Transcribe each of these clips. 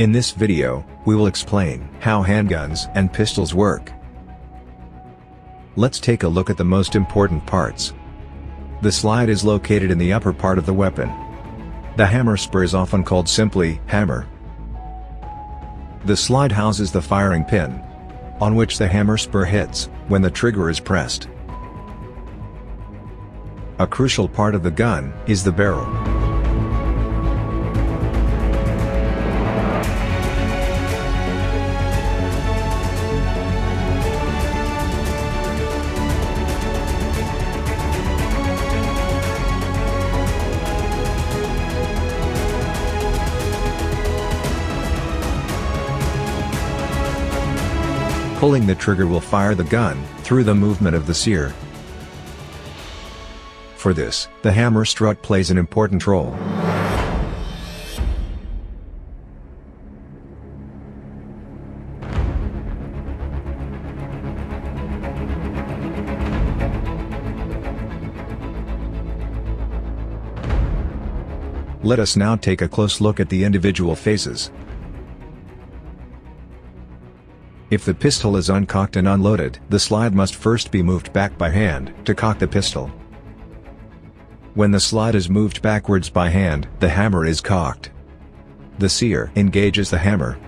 In this video, we will explain how handguns and pistols work. Let's take a look at the most important parts. The slide is located in the upper part of the weapon. The hammer spur is often called simply hammer. The slide houses the firing pin, on which the hammer spur hits when the trigger is pressed. A crucial part of the gun is the barrel. Pulling the trigger will fire the gun through the movement of the sear. For this, the hammer strut plays an important role. Let us now take a close look at the individual phases. If the pistol is uncocked and unloaded, the slide must first be moved back by hand to cock the pistol. When the slide is moved backwards by hand, the hammer is cocked. The sear engages the hammer.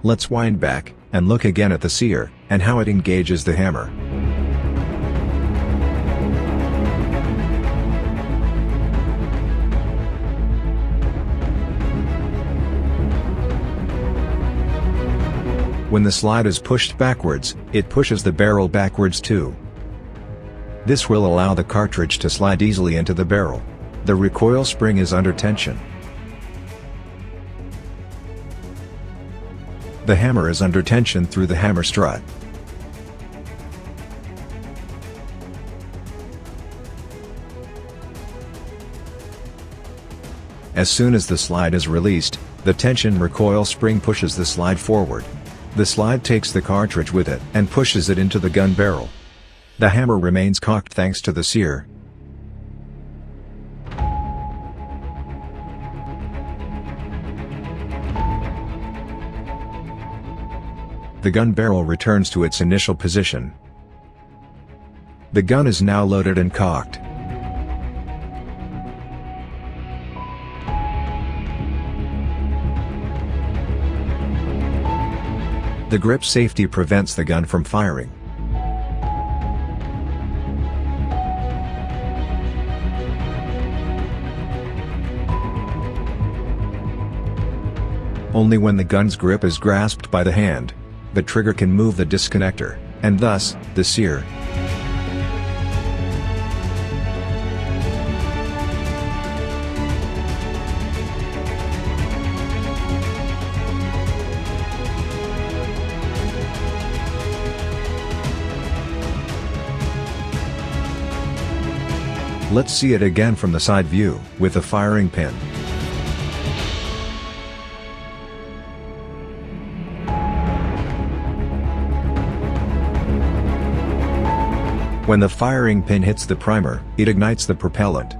Let's wind back and look again at the sear and how it engages the hammer. When the slide is pushed backwards, it pushes the barrel backwards too. This will allow the cartridge to slide easily into the barrel. The recoil spring is under tension. The hammer is under tension through the hammer strut. As soon as the slide is released, the tension recoil spring pushes the slide forward. The slide takes the cartridge with it and pushes it into the gun barrel. The hammer remains cocked thanks to the sear. The gun barrel returns to its initial position. The gun is now loaded and cocked. The grip safety prevents the gun from firing. Only when the gun's grip is grasped by the hand, the trigger can move the disconnector, and thus, the sear. Let's see it again from the side view, with the firing pin. When the firing pin hits the primer, it ignites the propellant.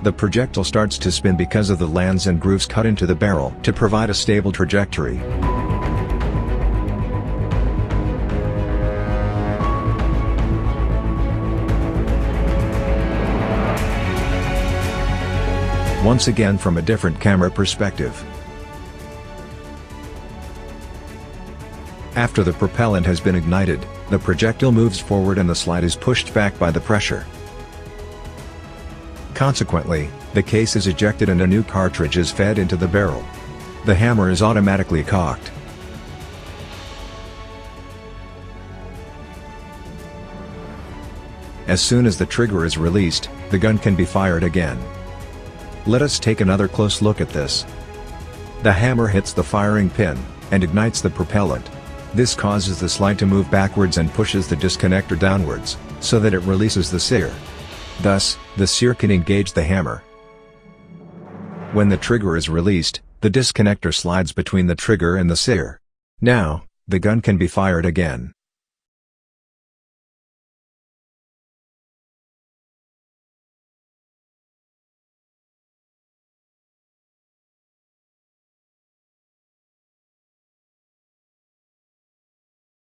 The projectile starts to spin because of the lands and grooves cut into the barrel to provide a stable trajectory. Once again from a different camera perspective. After the propellant has been ignited, the projectile moves forward and the slide is pushed back by the pressure. Consequently, the case is ejected and a new cartridge is fed into the barrel. The hammer is automatically cocked. As soon as the trigger is released, the gun can be fired again. Let us take another close look at this. The hammer hits the firing pin and ignites the propellant. This causes the slide to move backwards and pushes the disconnector downwards, so that it releases the sear. Thus, the sear can engage the hammer. When the trigger is released, the disconnector slides between the trigger and the sear. Now, the gun can be fired again.